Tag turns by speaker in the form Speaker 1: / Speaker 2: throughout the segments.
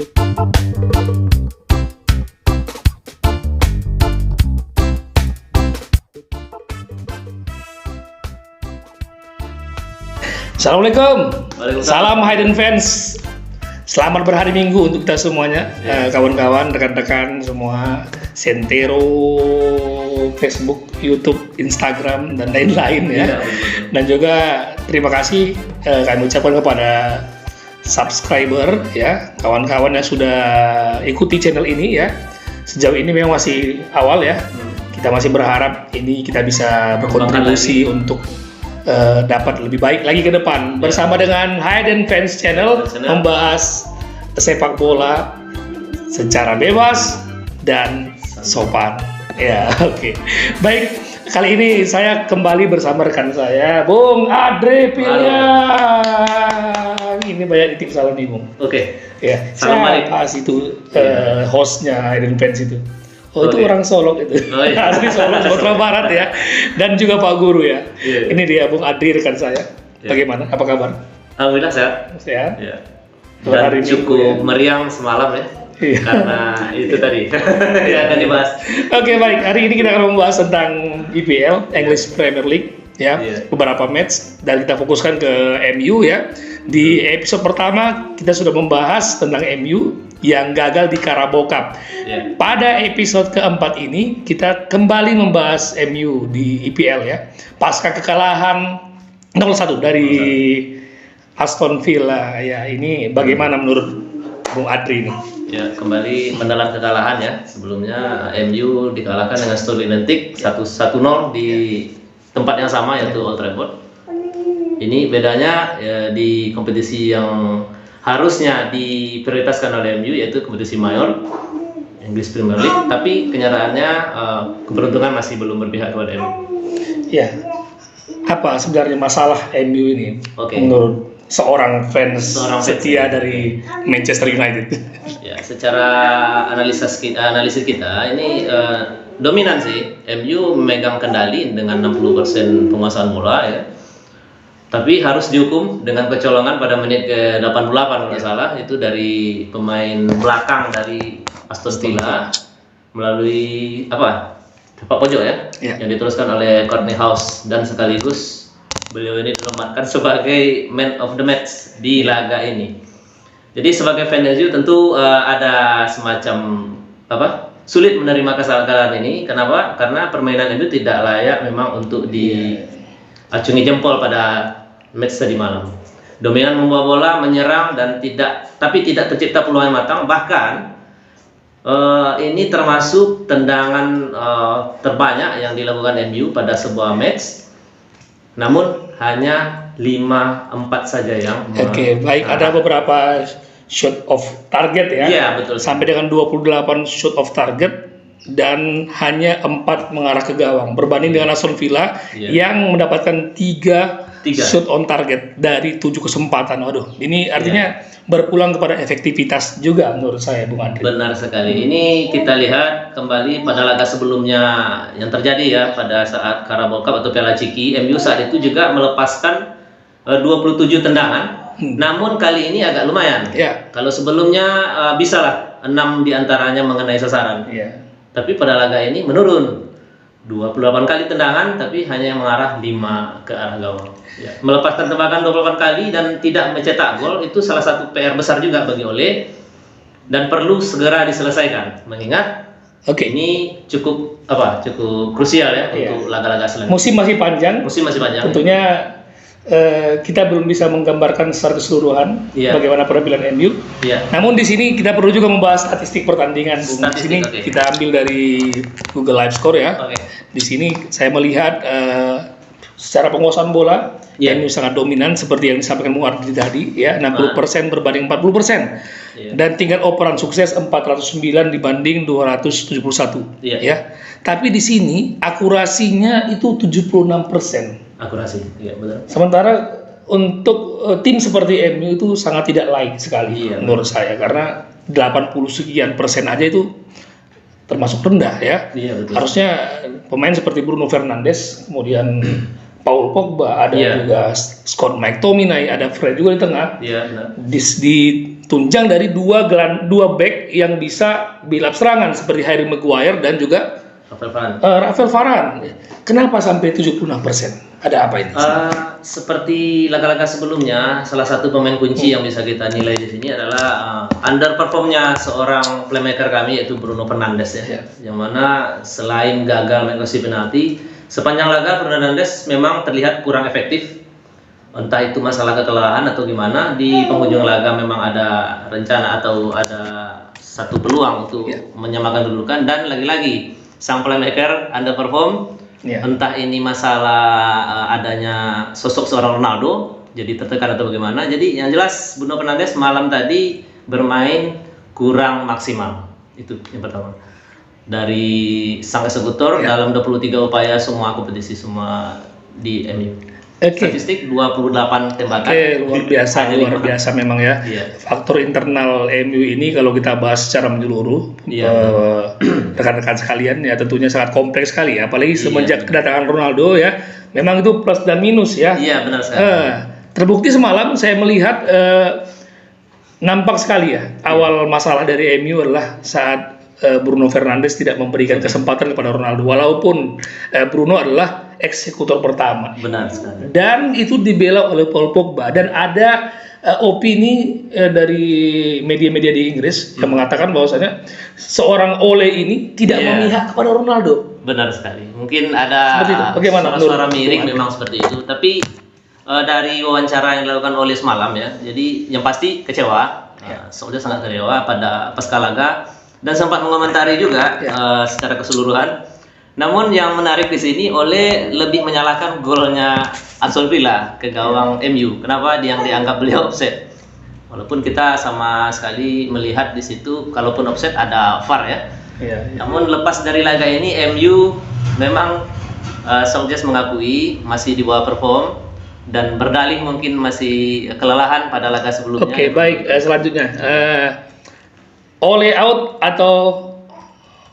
Speaker 1: Assalamualaikum. Salam Hayden fans. Selamat berhari Minggu untuk kita semuanya, kawan-kawan, rekan-rekan semua, Sentero, Facebook, YouTube, Instagram, dan lain-lain ya. Dan juga terima kasih kami ucapkan kepada subscriber ya, kawan-kawan yang sudah ikuti channel ini ya. Sejauh ini memang masih awal ya. Kita masih berharap ini kita bisa berkontribusi untuk dapat lebih baik lagi ke depan bersama dengan Hayden Fans Channel membahas sepak bola secara bebas dan sopan. Ya, oke. Baik, kali ini saya kembali bersama rekan saya, Bung Adri Piliang. Ini banyak titip salam nih, Bung.
Speaker 2: Oke.
Speaker 1: Ya, saya pas itu hostnya Hayden Fans itu. Oh, itu orang Solok itu. Oh, iya. Asli Solok, Sumatera Barat ya. Dan juga Pak Guru ya. Ini dia Bung Adri rekan saya. Bagaimana? Apa kabar?
Speaker 2: Alhamdulillah sehat.
Speaker 1: Sehat.
Speaker 2: Ya. Dan cukup meriang semalam ya. Karena itu tadi yang akan dibahas. Oke,
Speaker 1: baik. Hari ini kita akan membahas tentang IPL, English Premier League ya. Beberapa match dan kita fokuskan ke MU ya. Di episode pertama kita sudah membahas tentang MU yang gagal di Carabao Cup. Pada episode keempat ini kita kembali membahas MU di IPL ya. Pasca kekalahan 0-1 dari Aston Villa ya. Ini bagaimana menurut Bung Adri ini?
Speaker 2: Ya, kembali menelan kekalahan ya. Sebelumnya MU dikalahkan dengan skor identik 1-0 di tempat yang sama yaitu Old Trafford. Ini bedanya ya, di kompetisi yang harusnya diprioritaskan oleh MU yaitu kompetisi mayor English Premier League, tapi kenyataannya keberuntungan masih belum berpihak kepada MU. Ya,
Speaker 1: apa sebenarnya masalah MU ini menurut seorang fans setia dari Manchester United?
Speaker 2: Ya, secara analisis kita ini dominan sih. MU memegang kendali dengan 60% penguasaan bola ya. Tapi harus dihukum dengan kecolongan pada menit ke-88 kalau nggak salah, itu dari pemain belakang dari Aston Villa melalui sepak pojok ya, yang diteruskan oleh Courtney House, dan sekaligus beliau ini dinobatkan sebagai man of the match di laga ini. Jadi sebagai fan MU tentu ada semacam sulit menerima kesalahan ini. Kenapa? Karena permainan MU tidak layak memang untuk diacungi jempol pada match tadi malam. Dominan membawa bola, menyerang dan tidak tercipta peluang yang matang. Bahkan ini termasuk tendangan terbanyak yang dilakukan MU pada sebuah match. Namun hanya 5-4 saja yang
Speaker 1: baik, ada beberapa shot of target ya. Iya, betul. Sampai dengan 28 shot of target dan hanya 4 mengarah ke gawang. Berbanding dengan Aston Villa yang mendapatkan 3 shoot on target dari 7 kesempatan. Waduh, ini artinya berpulang kepada efektivitas juga menurut saya, Bung Andri.
Speaker 2: Benar sekali. Ini kita lihat kembali pada laga sebelumnya yang terjadi ya, pada saat Carabao Cup atau Piala Ciki. MU saat itu juga melepaskan 27 tendangan. Namun kali ini agak lumayan. Kalau sebelumnya bisalah 6 diantaranya mengenai sasaran. Tapi pada laga ini menurun. 28 kali tendangan tapi hanya mengarah 5 ke arah gawang. Melepaskan tembakan 28 kali dan tidak mencetak gol itu salah satu PR besar juga bagi Ole dan perlu segera diselesaikan. Mengingat ini cukup krusial ya untuk laga-laga selanjutnya.
Speaker 1: Musim masih panjang. Tentunya kita belum bisa menggambarkan secara keseluruhan bagaimana penampilan MU. Namun di sini kita perlu juga membahas statistik pertandingan. Di sini kita ambil dari Google Live Score ya. Di sini saya melihat secara penguasaan bola MU sangat dominan seperti yang disampaikan Bung Ardi tadi ya, 60% berbanding 40%. Dan tingkat operan sukses 409 dibanding 271 ya. Tapi di sini akurasinya itu 76%.
Speaker 2: Akurasi, iya benar.
Speaker 1: Sementara untuk tim seperti MU itu sangat tidak laik sekali menurut saya, karena 80 sekian persen aja itu termasuk rendah ya. Betul. Harusnya pemain seperti Bruno Fernandes, kemudian Paul Pogba, ada juga Scott McTominay, ada Fred juga di tengah. Di ditunjang dari dua back yang bisa bilap serangan seperti Harry Maguire dan juga Rafael Varane. Kenapa sampai 76%? Ada apa ini?
Speaker 2: Seperti laga-laga sebelumnya, salah satu pemain kunci yang bisa kita nilai di sini adalah underperformnya seorang playmaker kami yaitu Bruno Fernandes ya. Yang mana selain gagal mengosi penalti, sepanjang laga Fernandes memang terlihat kurang efektif. Entah itu masalah kelelahan atau gimana, di penghujung laga memang ada rencana atau ada satu peluang untuk menyamakan kedudukan, dan lagi-lagi sang playmaker underperform. Entah ini masalah adanya sosok seorang Ronaldo jadi tertekan atau bagaimana. Jadi yang jelas Bruno Fernandes malam tadi bermain kurang maksimal. Itu yang pertama. Dari sang eksekutor dalam 23 upaya semua kompetisi semua di MU. Statistik 28 tembakan.
Speaker 1: Luar biasa memang ya. Faktor internal MU ini kalau kita bahas secara menyeluruh, rekan-rekan sekalian ya tentunya sangat kompleks sekali ya. Apalagi semenjak kedatangan Ronaldo ya, memang itu plus dan minus ya.
Speaker 2: Iya benar sekali.
Speaker 1: Terbukti semalam saya melihat nampak sekali ya awal masalah dari MU adalah saat Bruno Fernandes tidak memberikan kesempatan kepada Ronaldo, walaupun Bruno adalah eksekutor pertama.
Speaker 2: Benar sekali.
Speaker 1: Dan itu dibela oleh Paul Pogba, dan ada opini dari media-media di Inggris yang mengatakan bahwasanya seorang Ole ini tidak memihak kepada Ronaldo.
Speaker 2: Benar sekali. Mungkin ada suara-suara miring memang seperti itu, tapi dari wawancara yang dilakukan oleh semalam ya, jadi yang pasti kecewa. Sudah sangat kecewa pada pasca laga dan sempat mengomentari juga secara keseluruhan. Namun yang menarik di sini Ole lebih menyalahkan golnya Aston Villa ke gawang MU. Kenapa yang dianggap beliau offside? Walaupun kita sama sekali melihat di situ kalaupun offside ada VAR ya. Namun lepas dari laga ini MU memang Solskjaer mengakui masih di bawah perform dan berdalih mungkin masih kelelahan pada laga sebelumnya.
Speaker 1: Baik, selanjutnya Ole out atau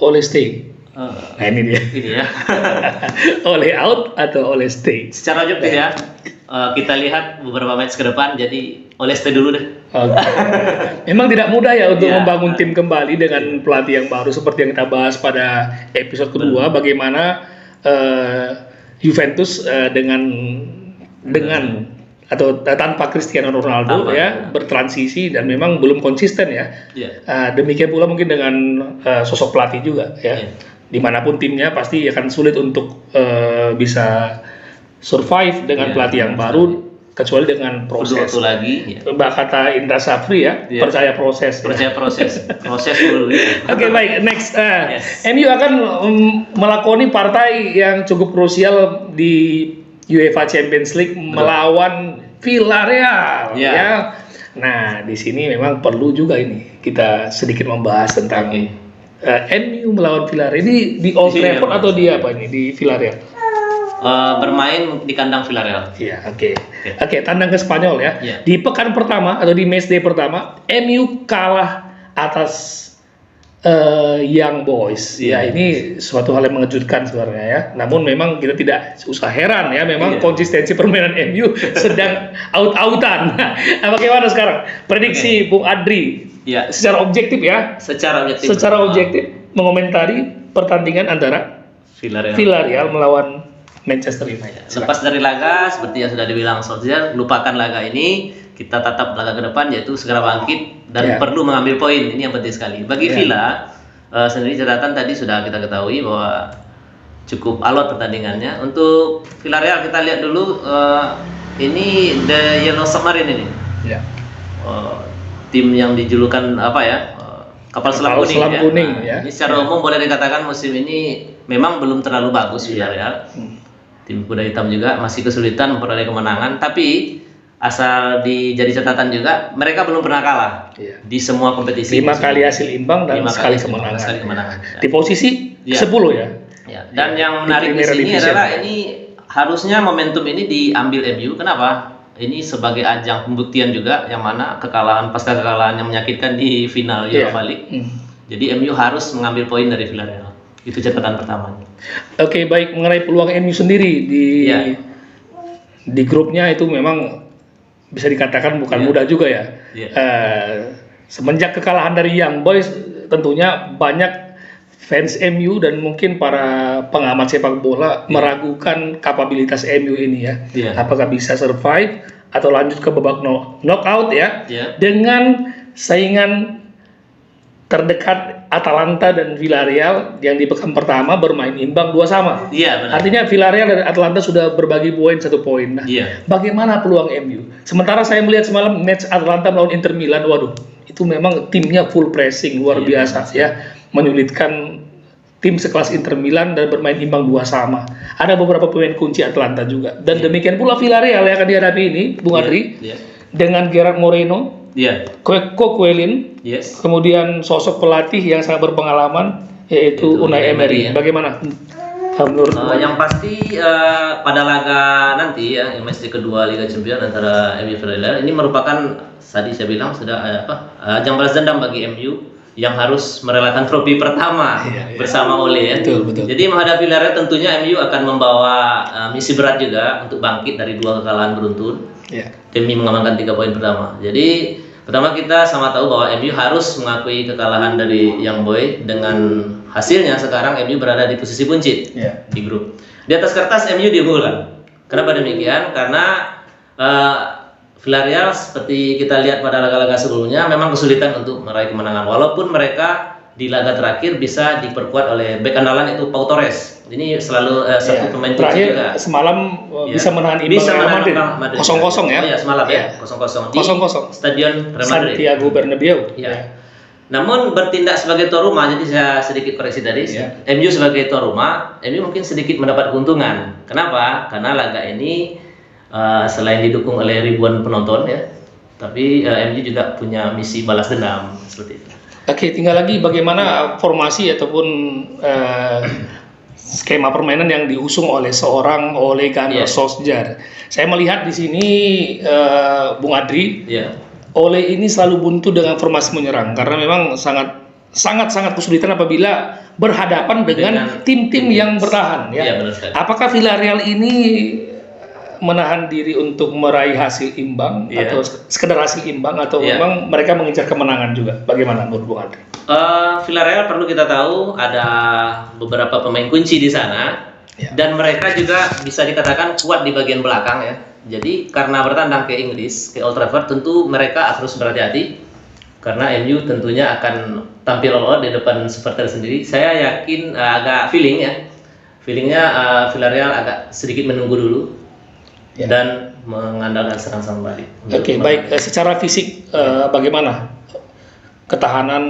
Speaker 1: Ole stay? Nah ini dia. Ole out atau Ole stay? Secara
Speaker 2: objektif ya, kita lihat beberapa match ke depan, jadi Ole stay dulu deh.
Speaker 1: Memang tidak mudah ya untuk membangun tim kembali dengan pelatih yang baru seperti yang kita bahas pada episode kedua. Bagaimana Juventus dengan atau tanpa Cristiano Ronaldo bertransisi dan memang belum konsisten ya. Demikian pula mungkin dengan sosok pelatih juga ya. Dimanapun timnya pasti akan sulit untuk bisa survive dengan pelatih yang baru, kecuali dengan proses. Kata Indra Safri ya, percaya proses.
Speaker 2: Proses dulu.
Speaker 1: Oke, baik, next. MU akan melakoni partai yang cukup krusial di UEFA Champions League melawan Villarreal ya. Nah, di sini memang perlu juga ini kita sedikit membahas tentang MU melawan Villarreal. Ini di Old Trafford atau di apa ini? Di Villarreal.
Speaker 2: Bermain di kandang Villarreal.
Speaker 1: Oke, tandang ke Spanyol ya. Di pekan pertama atau di match day pertama, MU kalah atas Young Boys. Ini suatu hal yang mengejutkan sebenarnya ya. Namun memang kita tidak usah heran ya, memang konsistensi permainan MU sedang out-outan. Nah, bagaimana sekarang? Prediksi Bung Adri secara objektif ya. Secara objektif mengomentari pertandingan antara Villarreal melawan Manchester United.
Speaker 2: Lepas dari laga, seperti yang sudah dibilang Solskjaer, lupakan laga ini, kita tatap laga ke depan yaitu segera bangkit dan perlu mengambil poin. Ini yang penting sekali. Bagi Villa sendiri catatan tadi sudah kita ketahui bahwa cukup alot pertandingannya. Untuk Villarreal kita lihat dulu ini The Yellow Submarine ini. Tim yang dijulukan kapal selam kuning ya. Ini secara umum boleh dikatakan musim ini memang belum terlalu bagus Villarreal. Tim kuda hitam juga masih kesulitan memperoleh kemenangan, tapi asal jadi catatan juga mereka belum pernah kalah di semua kompetisi.
Speaker 1: 5 kali hasil imbang dan sekali kemenangan. Di posisi 10 ya.
Speaker 2: Dan yang menarik di sini adalah ini harusnya momentum ini diambil MU. Kenapa? Ini sebagai ajang pembuktian juga yang mana pasca kekalahan yang menyakitkan di final Europa League. Jadi MU harus mengambil poin dari Villarreal. Itu catatan pertama.
Speaker 1: Oke, baik, mengenai peluang MU sendiri di grupnya itu memang bisa dikatakan bukan mudah juga ya. Semenjak kekalahan dari Young Boys, tentunya banyak fans MU dan mungkin para pengamat sepak bola meragukan kapabilitas MU ini ya.
Speaker 2: Iya.
Speaker 1: Apakah bisa survive atau lanjut ke babak knockout ya?
Speaker 2: Iya.
Speaker 1: Dengan saingan terdekat Atalanta dan Villarreal yang di pekan pertama bermain imbang 2-2.
Speaker 2: Iya, benar.
Speaker 1: Artinya Villarreal dan Atalanta sudah berbagi poin 1 poin. Nah,
Speaker 2: Iya.
Speaker 1: bagaimana peluang MU? Sementara saya melihat semalam match Atalanta melawan Inter Milan, waduh, itu memang timnya full pressing luar
Speaker 2: Iya,
Speaker 1: biasa ya, menyulitkan tim sekelas Inter Milan dan bermain imbang 2-2. Ada beberapa pemain kunci Atalanta juga. Dan demikian pula Villarreal yang akan dihadapi ini, Bung Adri,
Speaker 2: Iya.
Speaker 1: dengan Gerard Moreno,
Speaker 2: Iya.
Speaker 1: Kokwelin,
Speaker 2: Yes.
Speaker 1: kemudian sosok pelatih yang sangat berpengalaman yaitu
Speaker 2: Itu
Speaker 1: Unai Emery.
Speaker 2: ya.
Speaker 1: Bagaimana menurut
Speaker 2: Yang pasti pada laga nanti ya, match kedua Liga Champions antara MU Villarreal ini merupakan tadi saya bilang sudah ajang balas dendam bagi MU yang harus merelakan trofi pertama
Speaker 1: Iya.
Speaker 2: bersama Ole ya.
Speaker 1: Betul.
Speaker 2: Jadi menghadapi Villarreal tentunya MU akan membawa misi berat juga untuk bangkit dari 2 kekalahan beruntun
Speaker 1: ya.
Speaker 2: demi mengamankan 3 poin pertama. Jadi pertama kita sama tahu bahwa MU harus mengakui kekalahan dari Young Boy. Dengan hasilnya sekarang MU berada di posisi buncit
Speaker 1: Ya.
Speaker 2: di grup. Di atas kertas MU diunggulkan. Kenapa demikian? Karena Villarreal seperti kita lihat pada laga-laga sebelumnya memang kesulitan untuk meraih kemenangan. Walaupun mereka di laga terakhir bisa diperkuat oleh bek andalan itu Pau Torres. Ini selalu satu pemain kunci
Speaker 1: Terakhir
Speaker 2: juga.
Speaker 1: semalam
Speaker 2: Ya.
Speaker 1: bisa menahan imbang
Speaker 2: Bisa
Speaker 1: Real
Speaker 2: menahan
Speaker 1: Madrid.
Speaker 2: imbang Madrid.
Speaker 1: 0-0 ya.
Speaker 2: Oh ya, semalam
Speaker 1: Ya.
Speaker 2: ya, 0-0 di
Speaker 1: 0-0.
Speaker 2: Stadion Real Madrid.
Speaker 1: Santiago Bernabeu.
Speaker 2: Ya. Namun bertindak sebagai tuan rumah, jadi saya sedikit koreksi tadi.
Speaker 1: Ya.
Speaker 2: MU sebagai tuan rumah, MU mungkin sedikit mendapat keuntungan. Kenapa? Karena laga ini selain didukung oleh ribuan penonton ya, tapi MU juga punya misi balas dendam seperti itu.
Speaker 1: Oke, tinggal lagi bagaimana formasi ataupun skema permainan yang diusung oleh seorang Ole Gunnar
Speaker 2: Iya.
Speaker 1: Solskjaer. Saya melihat di sini Bung Adri,
Speaker 2: Ya.
Speaker 1: Ole ini selalu buntu dengan formasi menyerang karena memang sangat kesulitan apabila berhadapan dengan tim-tim yang bertahan ya.
Speaker 2: Iya, benar sekali.
Speaker 1: Apakah Villarreal ini menahan diri untuk meraih hasil imbang
Speaker 2: Iya.
Speaker 1: atau sekedar hasil imbang atau
Speaker 2: Iya.
Speaker 1: memang mereka mengincar kemenangan juga? Bagaimana menurut Bung Adri?
Speaker 2: Villarreal perlu kita tahu ada beberapa pemain kunci di sana.
Speaker 1: Ya.
Speaker 2: Dan mereka juga bisa dikatakan kuat di bagian belakang ya. Jadi karena bertandang ke Inggris, ke Old Trafford, tentu mereka harus berhati-hati karena MU tentunya akan tampil all out di depan supporter sendiri. Saya yakin agak feelingnya Villarreal agak sedikit menunggu dulu
Speaker 1: Ya.
Speaker 2: dan mengandalkan serang balik.
Speaker 1: Oke, baik. Secara fisik bagaimana ketahanan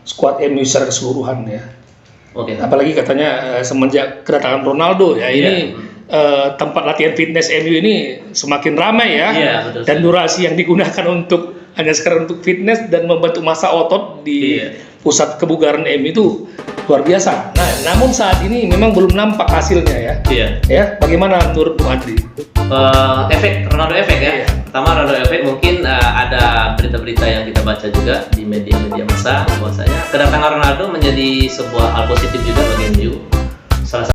Speaker 1: skuad MU secara keseluruhan ya?
Speaker 2: Oke.
Speaker 1: Apalagi katanya semenjak kedatangan Ronaldo ya, ini tempat latihan fitness MU ini semakin ramai ya.
Speaker 2: Iya, betul
Speaker 1: Dan durasi yang digunakan untuk hanya sekarang untuk fitness dan membentuk massa otot di pusat kebugaran MU itu luar biasa. Nah, namun saat ini memang belum nampak hasilnya ya.
Speaker 2: Iya.
Speaker 1: Ya, bagaimana menurut Bung Adri?
Speaker 2: Efek Ronaldo efek ya.
Speaker 1: Iya.
Speaker 2: Pertama Ronaldo efek mungkin ada berita-berita yang kita baca juga di media-media massa bahwasanya kedatangan Ronaldo menjadi sebuah hal positif juga bagi MU. Salah